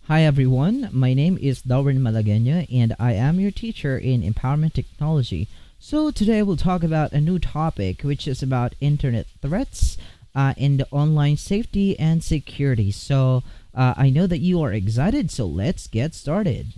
Hi everyone, my name is Darwin Malagueña and I am your teacher in empowerment technology. So today we'll talk about a new topic which is about internet threats and online safety and security. I know that you are excited, so let's get started.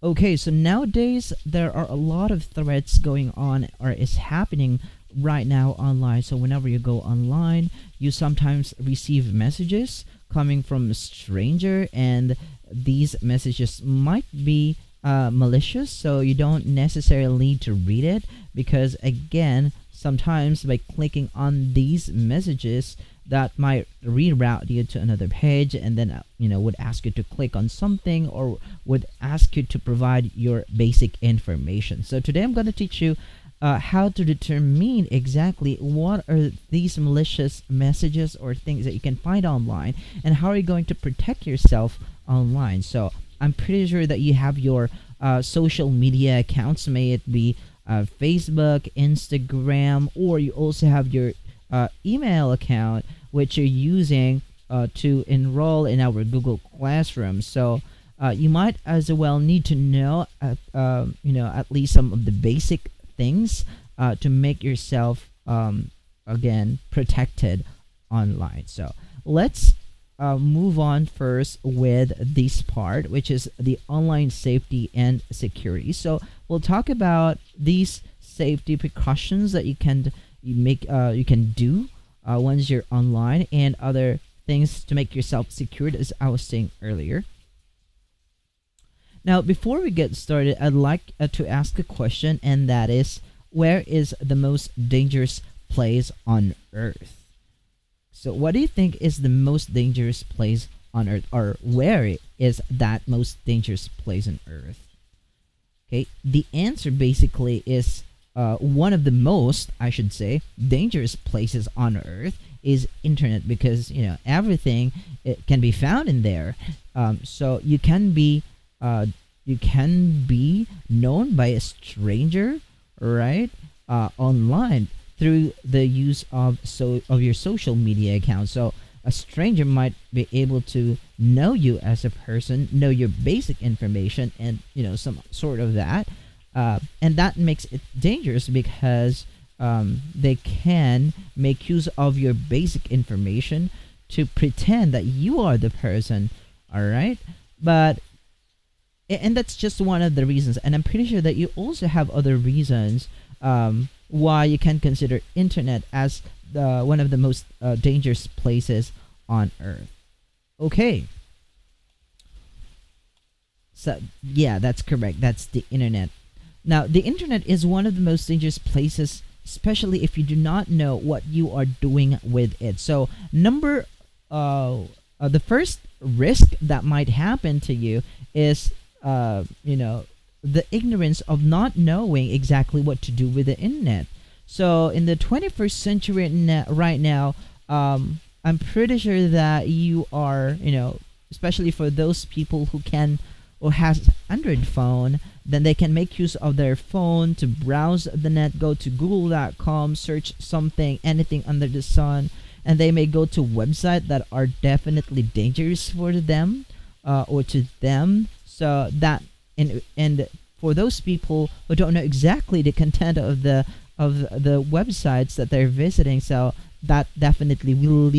Okay, so nowadays there are a lot of threats going on or is happening right now online. So whenever you go online, you sometimes receive messages coming from a stranger, and these messages might be malicious. So you don't necessarily need to read it because, again, sometimes by clicking on these messages, that might reroute you to another page, and then would ask you to click on something or would ask you to provide your basic information. So today I'm going to teach you how to determine exactly what are these malicious messages or things that you can find online, and how are you going to protect yourself online. So I'm pretty sure that you have your social media accounts, may it be Facebook, Instagram, or you also have your email account which you're using to enroll in our Google Classroom. So you might as well need to know, at least some of the basic things to make yourself, again, protected online. So let's move on first with this part, which is the online safety and security. So we'll talk about these safety precautions that you can do once you're online, and other things to make yourself secured, as I was saying earlier. Now, before we get started, I'd like to ask a question, and that is, where is the most dangerous place on Earth? So, what do you think is the most dangerous place on Earth, or where is that most dangerous place on Earth? Okay, the answer basically is one of the most, I should say, dangerous places on Earth is internet, because everything it can be found in there. So you can be known by a stranger, right? Online through the use of your social media account. So a stranger might be able to know you as a person, know your basic information, and some sort of that. And that makes it dangerous because they can make use of your basic information to pretend that you are the person. All right, but and that's just one of the reasons, and I'm pretty sure that you also have other reasons why you can consider internet as one of the most dangerous places on Earth. Okay, so yeah, that's correct. That's the internet. Now, the internet is one of the most dangerous places, especially if you do not know what you are doing with it. So, the first risk that might happen to you is, the ignorance of not knowing exactly what to do with the internet. So, in the 21st century right now, I'm pretty sure that you are, especially for those people who can or has Android phone, then they can make use of their phone to browse the net, go to google.com, search something, anything under the sun, and they may go to websites that are definitely dangerous for them or to them. So that and for those people who don't know exactly the content of the websites that they're visiting, so that definitely will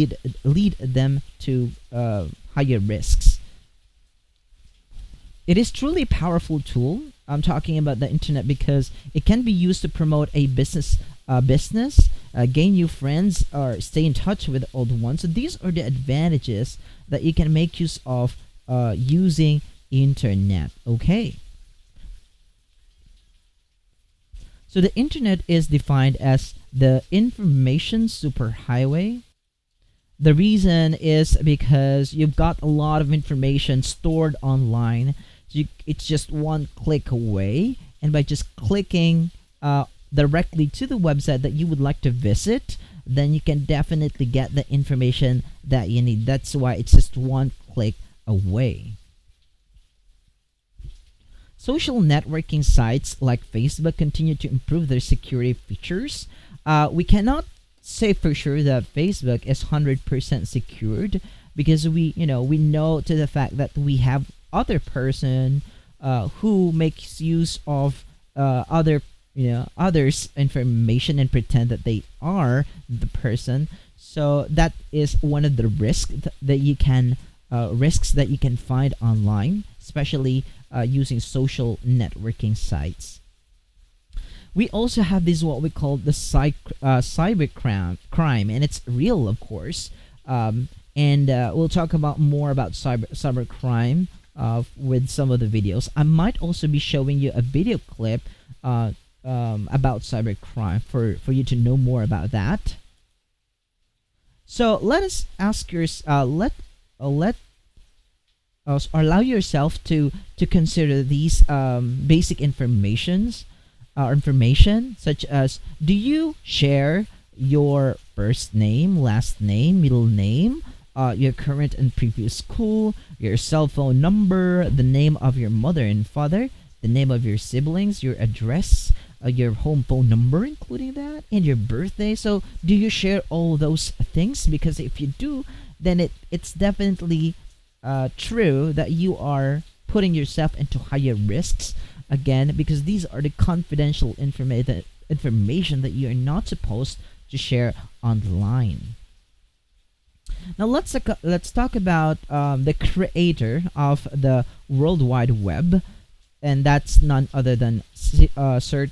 lead them to higher risks. It is truly a powerful tool. I'm talking about the internet because it can be used to promote a business, gain new friends, or stay in touch with old ones. So these are the advantages that you can make use of using internet. Okay. So the internet is defined as the information superhighway. The reason is because you've got a lot of information stored online. It's just one click away, and by just clicking directly to the website that you would like to visit, then you can definitely get the information that you need. That's why it's just one click away. Social networking sites like Facebook continue to improve their security features. We cannot say for sure that Facebook is 100% secured, because we know to the fact that we have other person who makes use of other others information and pretend that they are the person. So that is one of the risks that you can find online, especially using social networking sites. We also have this what we call the cyber crime, and it's real, of course. And we'll talk about more about cyber crime with some of the videos. I might also be showing you a video clip about cyber crime for you to know more about that. So let us ask let or allow yourself to consider these basic information, such as: do you share your first name, last name, middle name, your current and previous school, your cell phone number, the name of your mother and father, the name of your siblings, your address, your home phone number, including that, and your birthday? So, do you share all those things? Because if you do, then it's definitely true that you are putting yourself into higher risks, again, because these are the confidential information that you are not supposed to share online. Now let's talk about the creator of the World Wide Web, and that's none other than Sir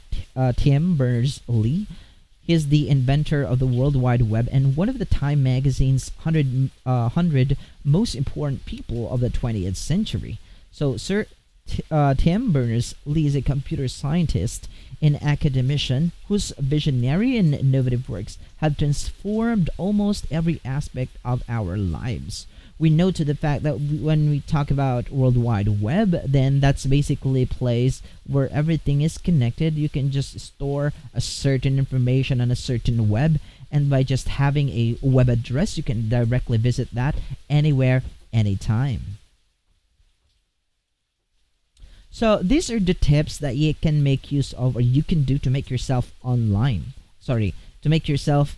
Tim Berners-Lee. He's the inventor of the World Wide Web and one of the Time magazine's 100 most important people of the 20th century. So Sir Tim Berners-Lee is a computer scientist and academician whose visionary and innovative works have transformed almost every aspect of our lives. We know to the fact that when we talk about World Wide Web, then that's basically a place where everything is connected. You can just store a certain information on a certain web, and by just having a web address, you can directly visit that anywhere, anytime. So these are the tips that you can make use of, or you can do to make yourself to make yourself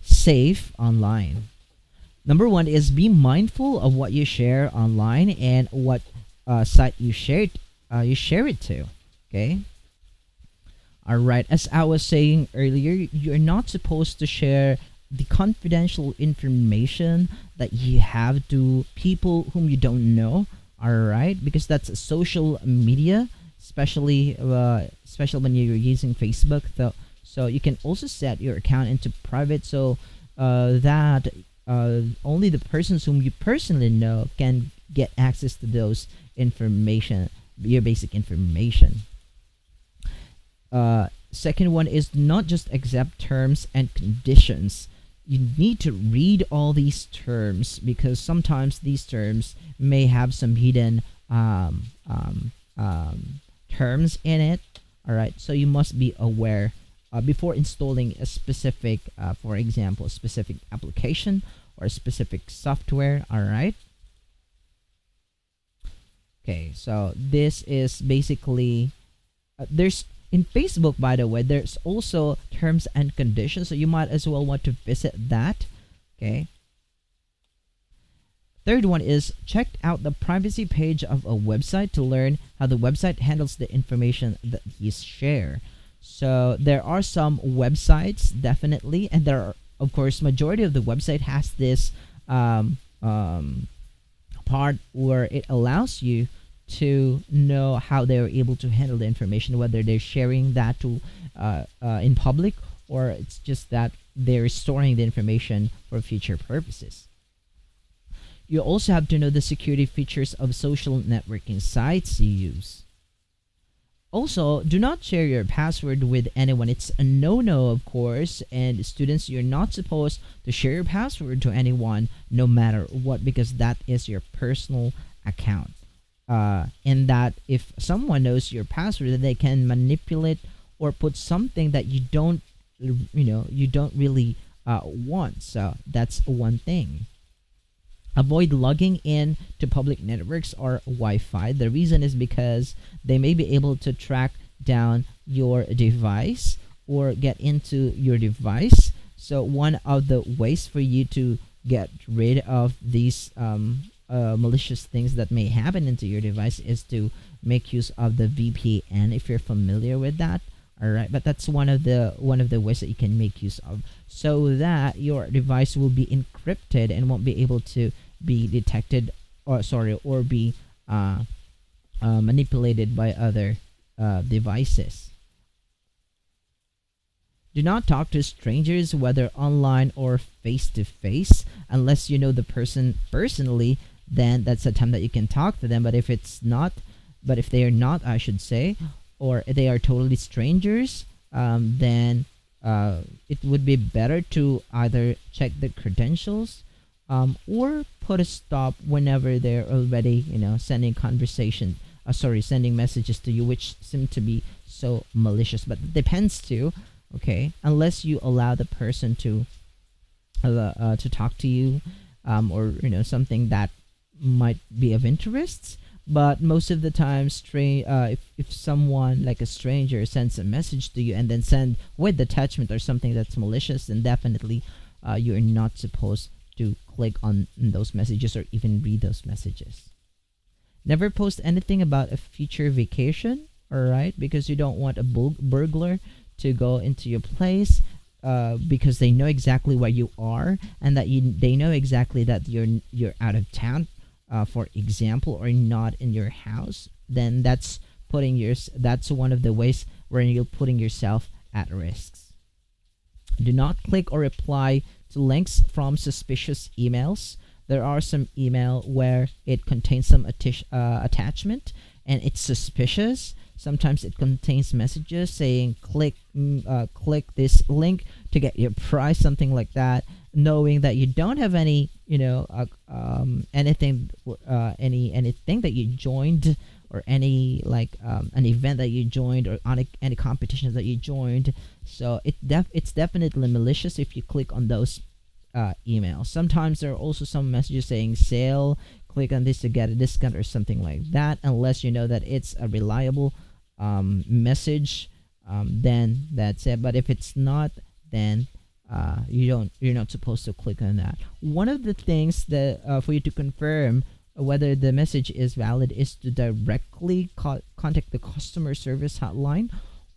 safe online. Number one is be mindful of what you share online and what site you share it to. Okay. All right. As I was saying earlier, you're not supposed to share the confidential information that you have to people whom you don't know. All right, because that's social media, especially when you're using Facebook. So you can also set your account into private, so that only the persons whom you personally know can get access to those information, your basic information. Second one is not just accept terms and conditions. You need to read all these terms, because sometimes these terms may have some hidden terms in it. All right, so you must be aware before installing a specific, for example, a specific application or a specific software. All right. Okay, so this is basically there's in Facebook, by the way, there's also terms and conditions, so you might as well want to visit that. Okay. Third one is check out the privacy page of a website to learn how the website handles the information that you share. So there are some websites, definitely, and there are, of course, majority of the website has this part where it allows you to know how they're able to handle the information, whether they're sharing that to in public, or it's just that they're storing the information for future purposes. You also have to know the security features of social networking sites you use. Also, do not share your password with anyone. It's a no-no, of course, and students, you're not supposed to share your password to anyone, no matter what, because that is your personal account. And that if someone knows your password, then they can manipulate or put something that you don't really want. So that's one thing. Avoid logging in to public networks or Wi-Fi. The reason is because they may be able to track down your device, or get into your device. So one of the ways for you to get rid of these malicious things that may happen into your device is to make use of the VPN, if you're familiar with that. All right, but that's one of the ways that you can make use of, so that your device will be encrypted and won't be able to be detected, or be manipulated by other devices. Do not talk to strangers, whether online or face to face, unless you know the person personally. Then that's the time that you can talk to them. But if they are not, I should say, or they are totally strangers, then it would be better to either check the credentials, or put a stop whenever they're already, sending messages to you, which seem to be so malicious. But it depends too. Okay, unless you allow the person to talk to you, or something that might be of interest. But most of the time, if someone like a stranger sends a message to you and then send with attachment or something that's malicious, then definitely you're not supposed to click on those messages or even read those messages. Never post anything about a future vacation, all right? Because you don't want a burglar to go into your place, because they know exactly where you are, and that they know exactly that you're out of town, for example, or not in your house. Then that's one of the ways where you're putting yourself at risks. Do not click or reply to links from suspicious emails. There are some email where it contains some attachment and it's suspicious. Sometimes it contains messages saying click this link to get your prize, something like that, knowing that you don't have any anything that you joined, or any an event that you joined, or on any competitions that you joined. So it's definitely malicious if you click on those emails. Sometimes there are also some messages saying sale, click on this to get a discount or something like that. Unless you know that it's a reliable message, then that's it. But if it's not, then you're not supposed to click on that. One of the things that for you to confirm whether the message is valid is to directly contact the customer service hotline,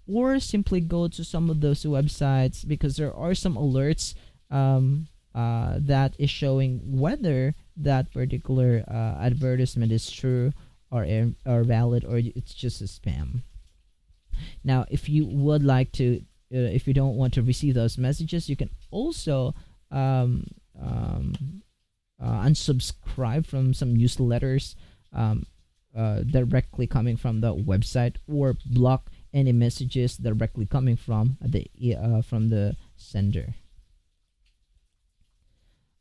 or simply go to some of those websites, because there are some alerts that is showing whether that particular advertisement is true, or valid, or it's just a spam. Now, if you would like to, if you don't want to receive those messages, you can also unsubscribe from some newsletters directly coming from the website, or block any messages directly coming from the sender.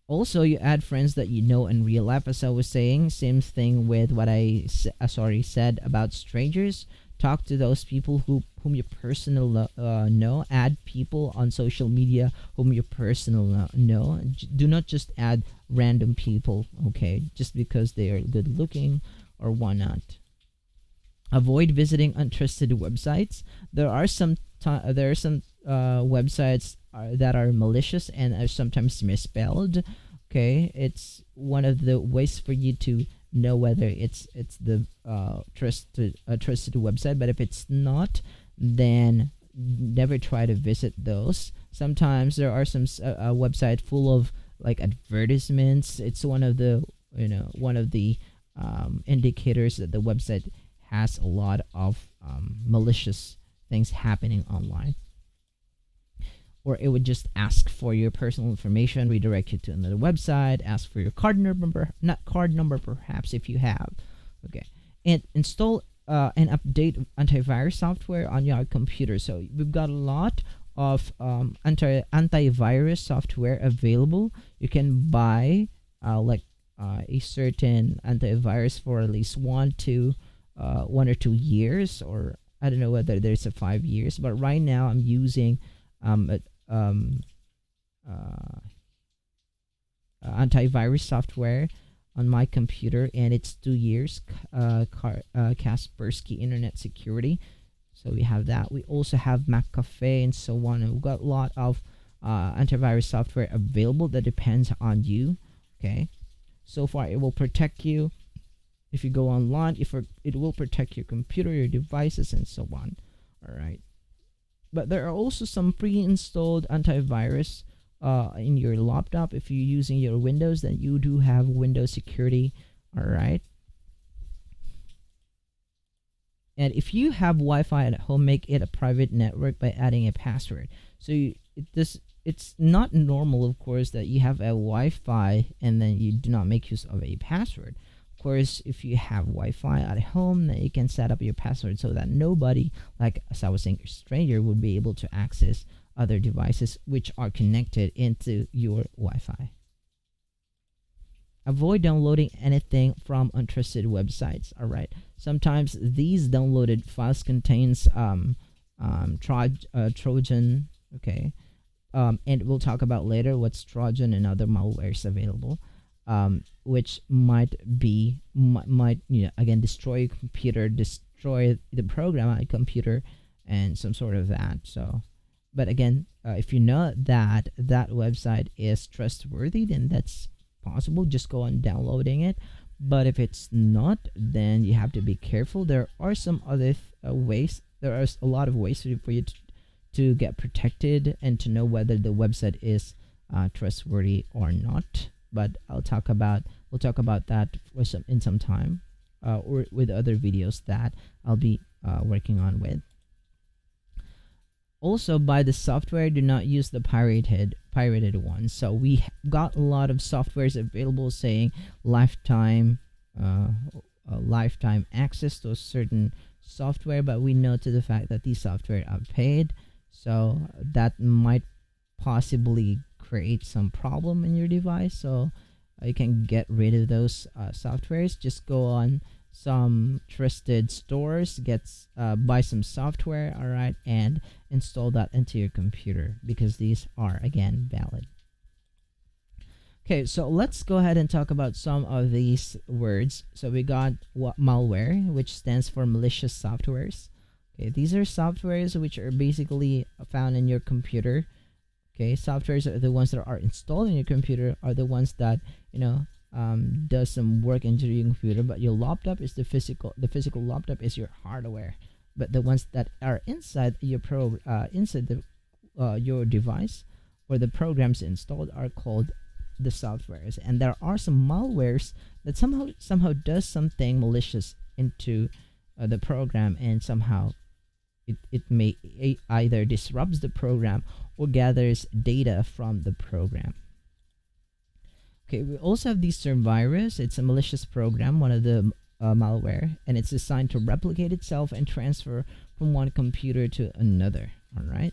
Also, you add friends that you know in real life, as I was saying. Same thing with what I said about strangers. Talk to those people whom you personally know. Add people on social media whom you personally know. Do not just add random people, okay, just because they are good looking or whatnot. Avoid visiting untrusted websites. There are some websites that are malicious and are sometimes misspelled. Okay, it's one of the ways for you to know whether it's the trusted website. But if it's not, then never try to visit those. Sometimes there are some website full of advertisements. It's one of the indicators that the website has a lot of malicious things happening online. Or it would just ask for your personal information, redirect you to another website, ask for your card number, perhaps, if you have. Okay, and install and update antivirus software on your computer. So we've got a lot of antivirus software available. You can buy a certain antivirus for at least 1 or 2 years, or I don't know whether there's a 5 years. But right now I'm using antivirus software on my computer, and it's 2 years. Kaspersky Internet Security. So we have that. We also have McAfee and so on. And we've got a lot of antivirus software available that depends on you. Okay. So far, it will protect you if you go online. It will protect your computer, your devices, and so on. All right. But there are also some pre-installed antivirus in your laptop. If you're using your Windows, then you do have Windows security. All right. And if you have Wi-Fi at home, make it a private network by adding a password. So it's not normal, of course, that you have a Wi-Fi and then you do not make use of a password. Of course, if you have Wi-Fi at home, then you can set up your password so that nobody, like as I was saying, a stranger would be able to access other devices which are connected into your Wi-Fi. Avoid downloading anything from untrusted websites. All right. Sometimes these downloaded files contains Trojan. Okay. And we'll talk about later what's Trojan and other malwares available, which might again destroy your computer, destroy the program on your computer, and some sort of that. So, but again, if you know that that website is trustworthy, then that's possible. Just go on downloading it. But if it's not, then you have to be careful. There are some other ways. There are a lot of ways for you to get protected and to know whether the website is trustworthy or not. But we'll talk about that in some time, or with other videos that I'll be working on with. Also, buy the software. Do not use the pirated one. So we got a lot of softwares available saying lifetime access to a certain software, but we know to the fact that these software are paid, so that might possibly create some problem in your device. So you can get rid of those softwares. Just go on some trusted stores, buy some software, all right, and install that into your computer, because these are again valid. Okay, so let's go ahead and talk about some of these words. So we got malware, which stands for malicious softwares. Okay, these are softwares which are basically found in your computer. Okay, softwares are the ones that are installed in your computer, are the ones that does some work into your computer, but your laptop is the physical laptop is your hardware. But the ones that are inside your your device or the programs installed are called the softwares. And there are some malwares that somehow does something malicious into the program, and somehow it may either disrupts the program or gathers data from the program. Okay, we also have the Survirus. It's a malicious program, one of the malware, and it's designed to replicate itself and transfer from one computer to another. All right,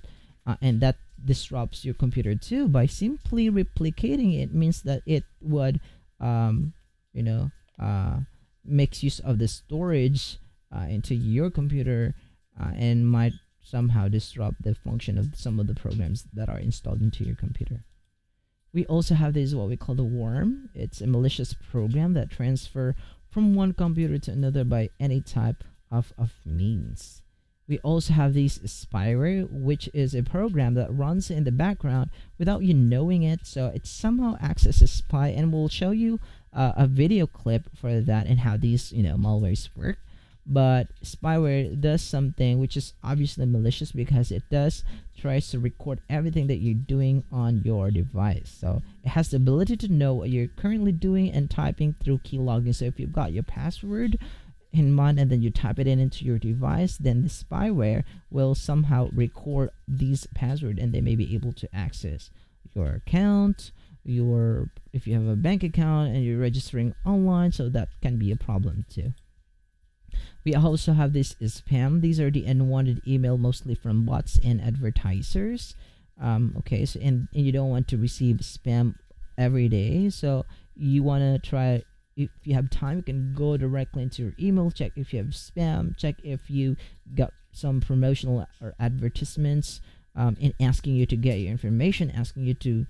and that disrupts your computer too. By simply replicating it means that it would, makes use of the storage into your computer, and might somehow disrupt the function of some of the programs that are installed into your computer. We also have this, what we call the worm. It's a malicious program that transfer from one computer to another by any type of means. We also have this spyware, which is a program that runs in the background without you knowing it. So it somehow acts as a spy, and we'll show you a video clip for that and how these malwares work. But spyware does something which is obviously malicious, because it tries to record everything that you're doing on your device. So it has the ability to know what you're currently doing and typing through keylogin. So if you've got your password in mind and then you type it into your device, then the spyware will somehow record these password, and they may be able to access your account, if you have a bank account and you're registering online. So that can be a problem too. We also have this spam. These are the unwanted email, mostly from bots and advertisers. Okay, so and you don't want to receive spam every day. So you want to try, if you have time, you can go directly into your email, check if you have spam, check if you got some promotional or advertisements, in asking you to get your information, asking you to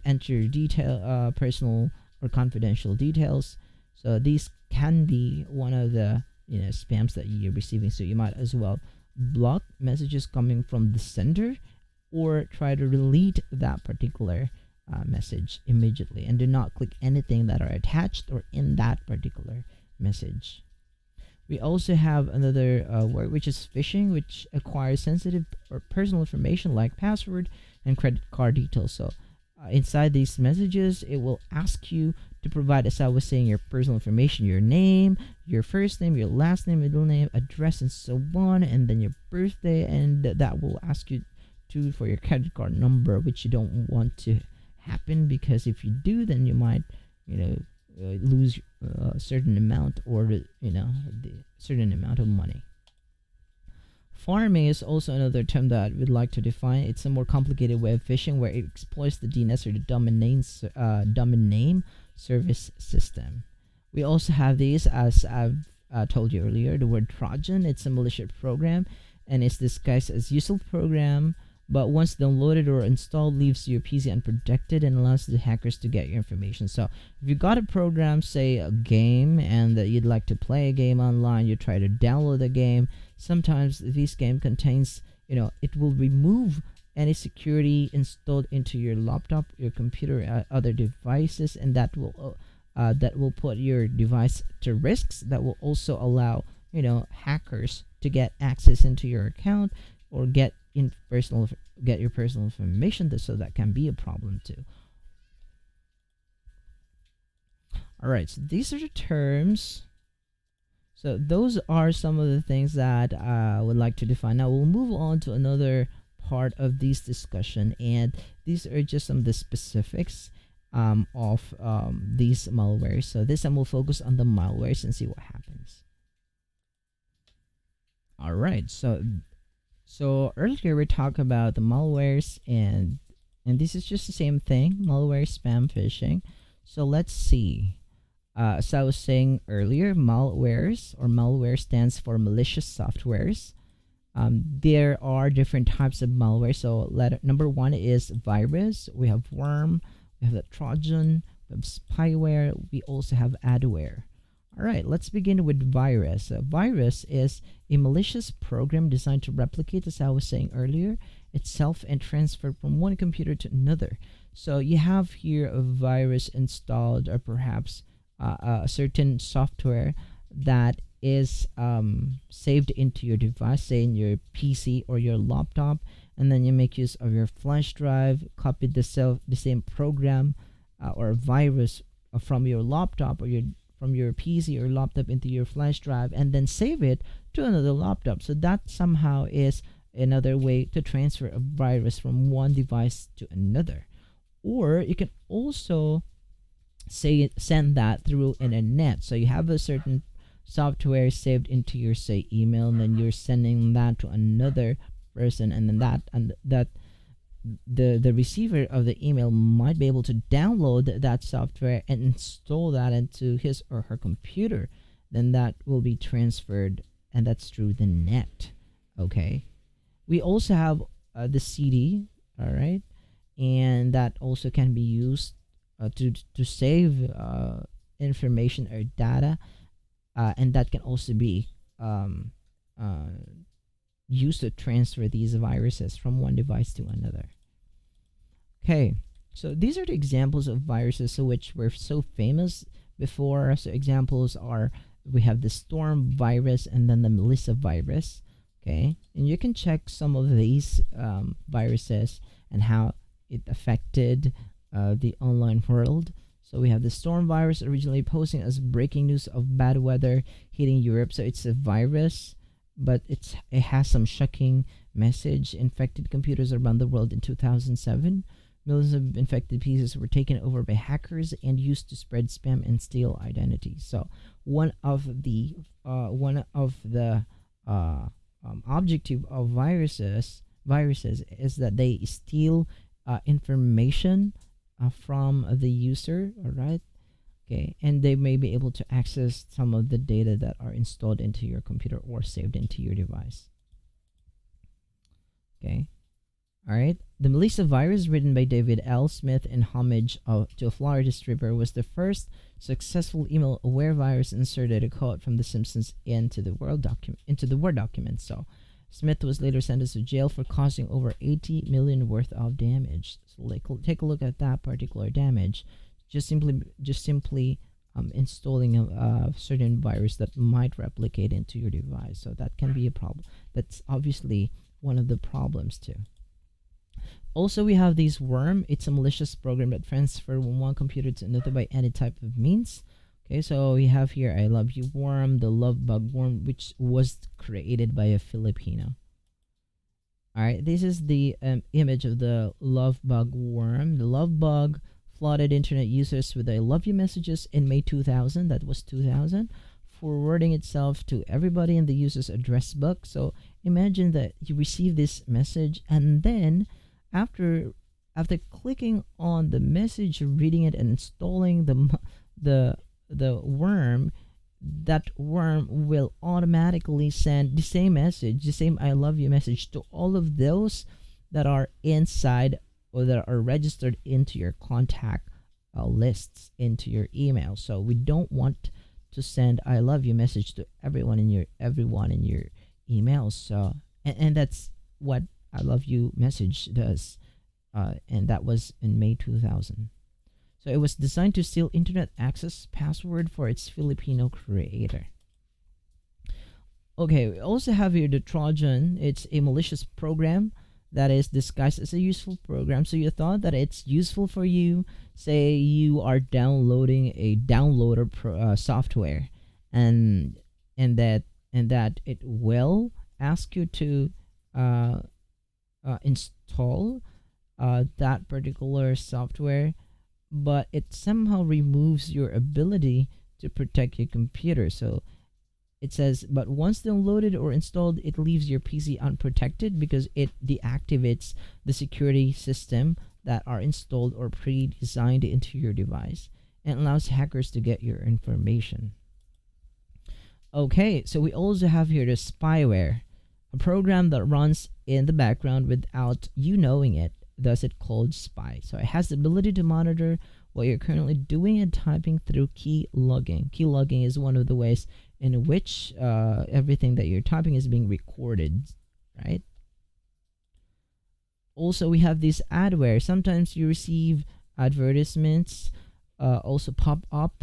enter your personal or confidential details. So these can be one of the spams that you're receiving. So you might as well block messages coming from the sender, or try to delete that particular message immediately, and do not click anything that are attached or in that particular message. We also have another word, which is phishing, which acquires sensitive or personal information like password and credit card details. So inside these messages, it will ask you to provide, as I was saying, your personal information, your name, your first name, your last name, middle name, address, and so on, and then your birthday, and that will ask you to for your credit card number, which you don't want to happen, because if you do, then you might lose a certain amount, or the certain amount of money. Farming is also another term that we'd like to define. It's a more complicated way of phishing where it exploits the DNS or the domain name service system. We also have these, as I've told you earlier, the word Trojan. It's a malicious program, and it's disguised as useful program, but once downloaded or installed, leaves your PC unprotected and allows the hackers to get your information. So if you got a program, say a game, and that you'd like to play a game online, you try to download the game. Sometimes this game contains, it will remove any security installed into your laptop, your computer, other devices, and that will put your device to risks. That will also allow hackers to get access into your account, or get your personal information, so that can be a problem too. All right, so these are the terms. So those are some of the things that I would like to define. Now we'll move on to another part of this discussion, and these are just some of the specifics of these malwares. So this time we'll focus on the malwares and see what happens. All right, so earlier we talked about the malwares, and this is just the same thing: malware, spam, phishing. So let's see. As I was saying earlier, malware stands for malicious softwares. There are different types of malware. So number one is virus. We have worm. We have the Trojan. We have spyware. We also have adware. All right, let's begin with virus. A virus is a malicious program designed to replicate, as I was saying earlier, itself and transfer from one computer to another. So you have here a virus installed, or perhaps a certain software that is saved into your device, say in your PC or your laptop, and then you make use of your flash drive, copy the same program or virus from your laptop or from your PC or laptop into your flash drive, and then save it to another laptop. So that somehow is another way to transfer a virus from one device to another. Or you can also send that through internet. So you have a certain software saved into your, say, email, and then you're sending that to another person, and then that the receiver of the email might be able to download that software and install that into his or her computer. Then that will be transferred, and that's through the net. Okay, we also have the CD. All right, and that also can be used to save information or data, and that can also be used to transfer these viruses from one device to another. Okay, so these are the examples of viruses which were so famous before. So examples are, we have the Storm virus and then the Melissa virus. Okay, and you can check some of these viruses and how it affected the online world. So we have the Storm virus, originally posing as breaking news of bad weather hitting Europe. So it's a virus, but it has some shocking message. Infected computers around the world in 2007. Millions of infected pieces were taken over by hackers and used to spread spam and steal identities. So one of the objective of viruses is that they steal information from the user. All right. Okay, and they may be able to access some of the data that are installed into your computer or saved into your device. Okay, All right. The Melissa virus, written by David L. Smith in homage to a Florida stripper, was the first successful email-aware virus inserted a code from The Simpsons into the Word document. So, Smith was later sentenced to jail for causing over 80 million worth of damage. So, like, take a look at that particular damage. Just simply installing a certain virus that might replicate into your device. So that can be a problem. That's obviously one of the problems too. Also, we have this worm. It's a malicious program that transfers from one computer to another by any type of means. Okay, so we have here I Love You Worm, the Love Bug Worm, which was created by a Filipino. Alright, this is the image of the Love Bug Worm. The Love Bug flooded internet users with I Love You messages in May 2000. That was 2000. Forwarding itself to everybody in the user's address book. So imagine that you receive this message, and then after clicking on the message, reading it, and installing the worm, that worm will automatically send the same message, the same I Love You message, to all of those that are inside or that are registered into your contact lists, into your email. So we don't want to send I Love You message to everyone in your emails. So and that's what I Love You message does. And that was in May 2000. So it was designed to steal internet access password for its Filipino creator. Okay, we also have here the Trojan. It's a malicious program that is disguised as a useful program. So you thought that it's useful for you. Say you are downloading a downloader software, and that it will ask you to install that particular software, but it somehow removes your ability to protect your computer. So it says, but once downloaded or installed, it leaves your PC unprotected because it deactivates the security system that are installed or pre-designed into your device and allows hackers to get your information. Okay, so we also have here the spyware, a program that runs in the background without you knowing it. Thus, it's called spy. So it has the ability to monitor what you're currently doing and typing through key logging. Key logging is one of the ways in which everything that you're typing is being recorded, right? Also, we have this adware. Sometimes you receive advertisements, also pop up.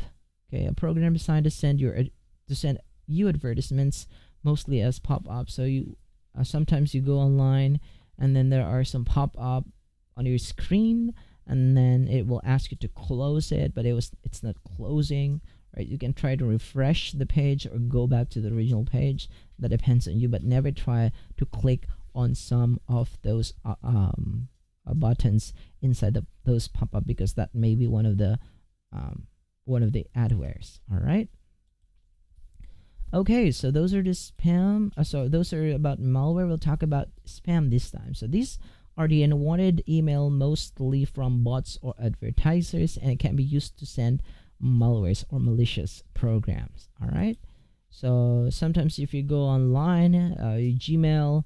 Okay, a program designed to send you advertisements mostly as pop up. So you sometimes you go online and then there are some pop up on your screen, and then it will ask you to close it, but it's not closing, right? You can try to refresh the page or go back to the original page. That depends on you, but never try to click on some of those buttons inside those pop-up, because that may be one of the adwares. All right. Okay, so those are the spam. So those are about malware. We'll talk about spam this time. So these are the unwanted email, mostly from bots or advertisers, and it can be used to send malwares or malicious programs. All right. So sometimes if you go online, your Gmail,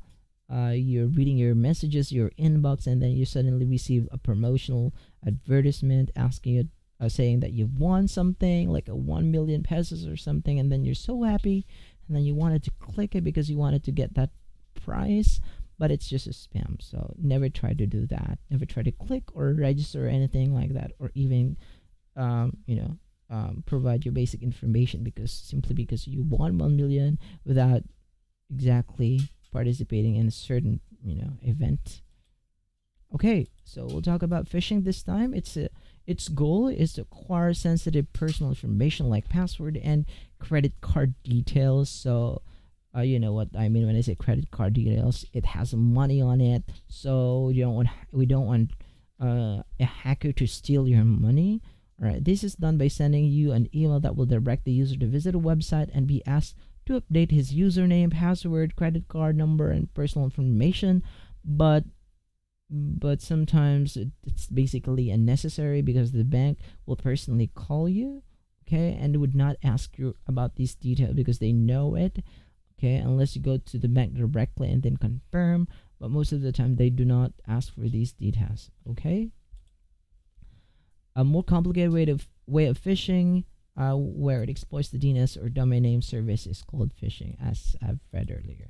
you're reading your messages, your inbox, and then you suddenly receive a promotional advertisement asking you, saying that you've won something like a 1 million pesos or something, and then you're so happy, and then you wanted to click it because you wanted to get that prize, but it's just a spam. So never try to do that. Never try to click or register or anything like that, or even provide your basic information simply because you won 1 million without exactly participating in a certain event. Okay, so we'll talk about phishing this time. Its goal is to acquire sensitive personal information like password and credit card details. So you know what I mean when I say credit card details. It has money on it, so we don't want a hacker to steal your money. All right, this is done by sending you an email that will direct the user to visit a website and be asked to update his username, password, credit card number, and personal information. But sometimes it's basically unnecessary because the bank will personally call you, okay, and would not ask you about these details because they know it, okay, unless you go to the bank directly and then confirm. but most of the time they do not ask for these details. Okay. A more complicated way of phishing, where it exploits the DNS or domain name service, is called phishing, as I've read earlier.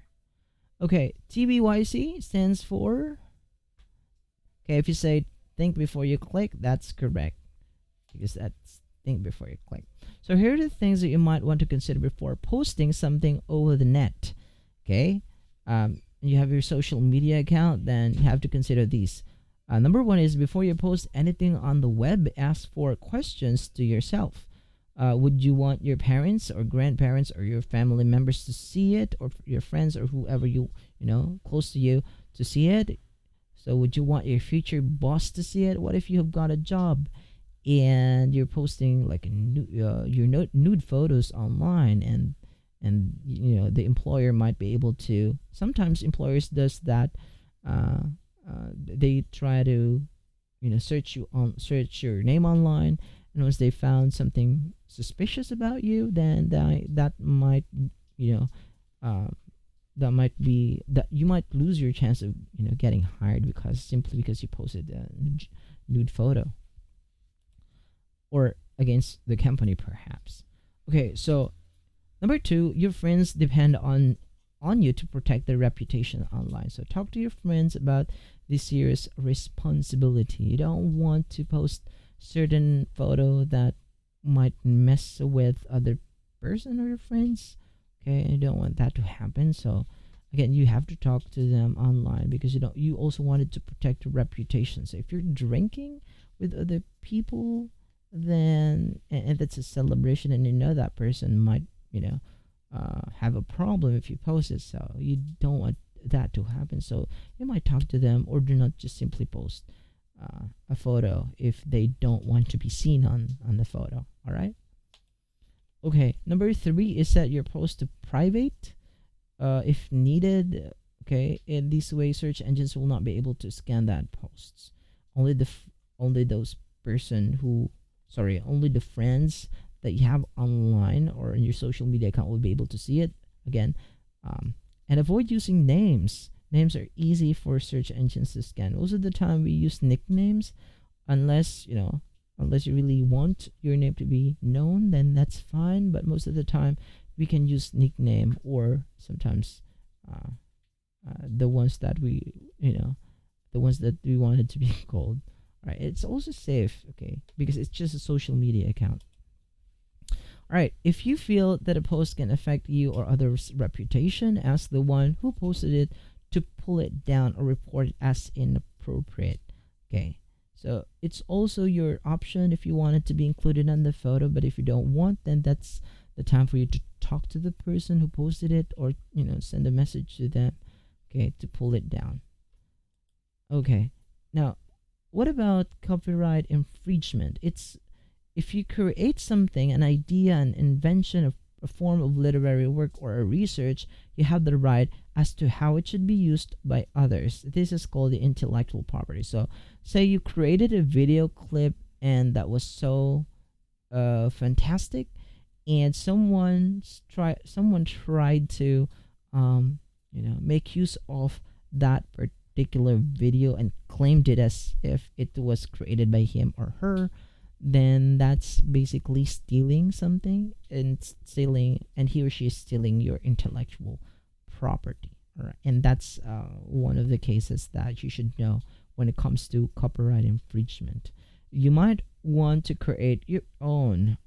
Okay, TBYC stands for. Okay, if you say think before you click, that's correct, because that's think before you click. So here are the things that you might want to consider before posting something over the net. Okay, you have your social media account, then you have to consider these. Number one is, before you post anything on the web, ask for questions to yourself. Would you want your parents or grandparents or your family members to see it, or your friends or whoever you know close to you to see it? So would you want your future boss to see it? What if you have got a job and you're posting like your nude photos online, and you know the employer might be able to. Sometimes employers does that. They try to search your name online, and once they found something suspicious about you, then that might that might be that you might lose your chance of getting hired, simply because you posted a nude photo, or against the company perhaps. Okay, so number two, your friends depend on you to protect their reputation online. So talk to your friends about this serious responsibility. You don't want to post certain photo that might mess with other person or your friends. Okay, you don't want that to happen. So again, you have to talk to them online, because you also wanted to protect your reputation. So if you're drinking with other people, then and that's a celebration, and that person might have a problem if you post it. So you don't want that to happen. So you might talk to them, or do not just simply post a photo if they don't want to be seen on the photo. All right. Okay, number three is set your post to private if needed. Okay, in this way, search engines will not be able to scan that posts. Only the friends that you have online or in your social media account will be able to see it. Again, and avoid using names. Names are easy for search engines to scan. Most of the time, we use nicknames, unless you really want your name to be known, then that's fine. But most of the time, we can use nickname, or sometimes the ones that we wanted to be called. All right, it's also safe, okay, because it's just a social media account. All right, if you feel that a post can affect you or others' reputation, ask the one who posted it to pull it down or report it as inappropriate. Okay, so it's also your option if you want it to be included on the photo, but if you don't want, then that's the time for you to talk to the person who posted it, or send a message to them, okay, to pull it down. Okay, now what about copyright infringement? It's if you create something, an idea, an invention, a form of literary work, or a research, you have the right as to how it should be used by others. This is called the intellectual property. So say you created a video clip and that was so fantastic, and someone tried to make use of that particular video and claimed it as if it was created by him or her, then that's basically stealing something, and he or she is stealing your intellectual property. All right, and that's one of the cases that you should know when it comes to copyright infringement. You might want to create your own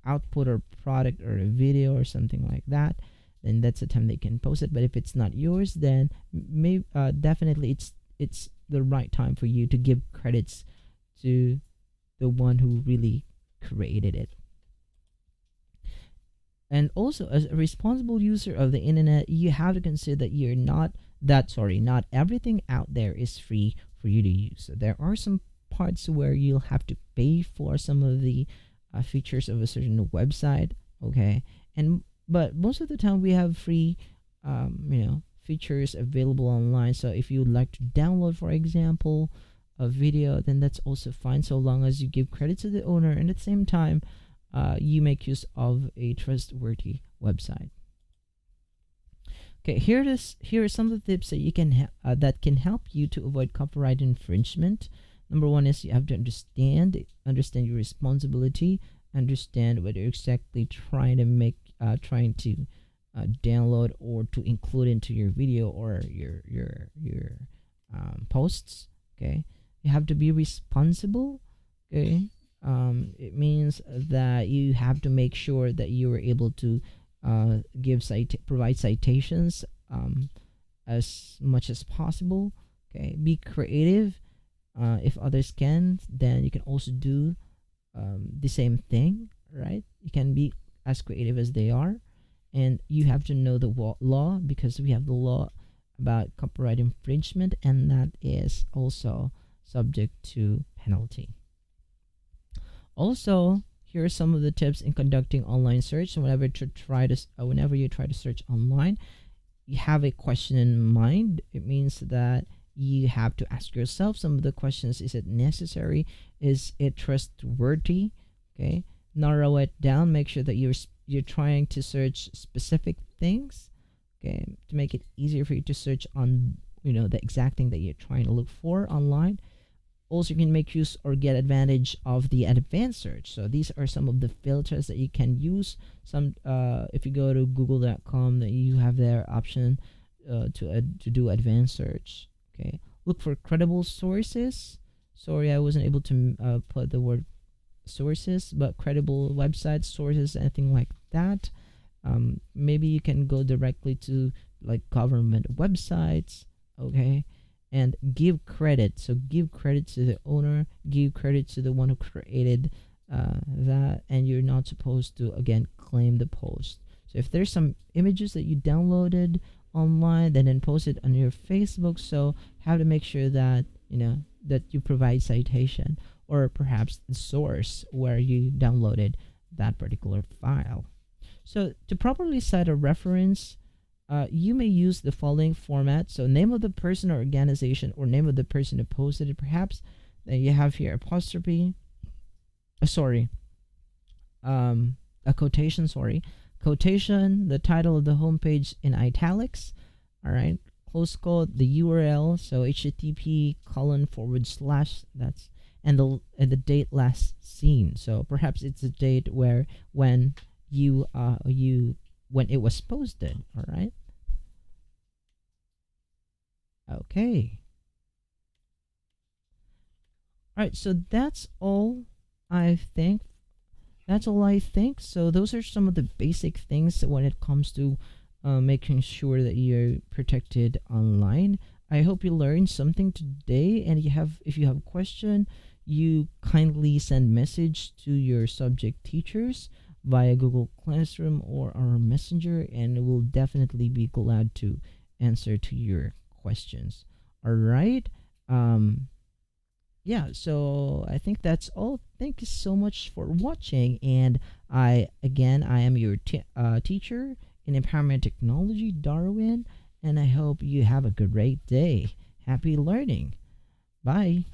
output or product or a video or something like that. Then that's the time they can post it. But if it's not yours, then definitely it's the right time for you to give credits to the one who really created it. And also, as a responsible user of the internet, you have to consider that not everything out there is free for you to use. So there are some parts where you'll have to pay for some of the features of a certain website, okay? But most of the time we have free features available online. So if you would like to download, for example, a video, then that's also fine, so long as you give credit to the owner, and at the same time you make use of a trustworthy website. Okay, here are some of the tips that you can that can help you to avoid copyright infringement. Number one is you have to understand your responsibility, understand what you're exactly trying to download or to include into your video or your posts. Okay, you have to be responsible. Okay, it means that you have to make sure that you are able to provide citations as much as possible. Okay, be creative. If others can, then you can also do the same thing, right? You can be as creative as they are, and you have to know the law, because we have the law about copyright infringement, and that is also subject to penalty. Also, here are some of the tips in conducting online search. So whenever you try to search online, you have a question in mind. It means that you have to ask yourself some of the questions. Is it necessary? Is it trustworthy? Okay, narrow it down. Make sure that you're trying to search specific things, okay, to make it easier for you to search on the exact thing that you're trying to look for online. Also, you can make use or get advantage of the advanced search. So these are some of the filters that you can use. If you go to google.com, that you have their option to do advanced search. Okay, look for credible sources. Sorry, I wasn't able to put the word sources, but credible websites, sources, anything like that. Maybe you can go directly to like government websites. Okay, and give credit. So give credit to the owner, give credit to the one who created that, and you're not supposed to again claim the post. So if there's some images that you downloaded online, then post it on your Facebook. So have to make sure that that you provide citation or perhaps the source where you downloaded that particular file. So to properly cite a reference, you may use the following format. So name of the person or organization, or name of the person who posted it, perhaps. Then you have here apostrophe, a quotation, quotation, the title of the homepage in italics, all right, close quote, the URL, so http:// that's and the date last seen. So perhaps it's a date when it was posted. All right. Okay. All right. So that's all I think. So those are some of the basic things when it comes to making sure that you're protected online. I hope you learned something today, and if you have a question, you kindly send message to your subject teachers via Google Classroom or our Messenger, and we'll definitely be glad to answer to your questions. All right. Yeah, so I think that's all. Thank you so much for watching, and I am your teacher in empowerment technology, Darwin, and I hope you have a great day. Happy learning. Bye.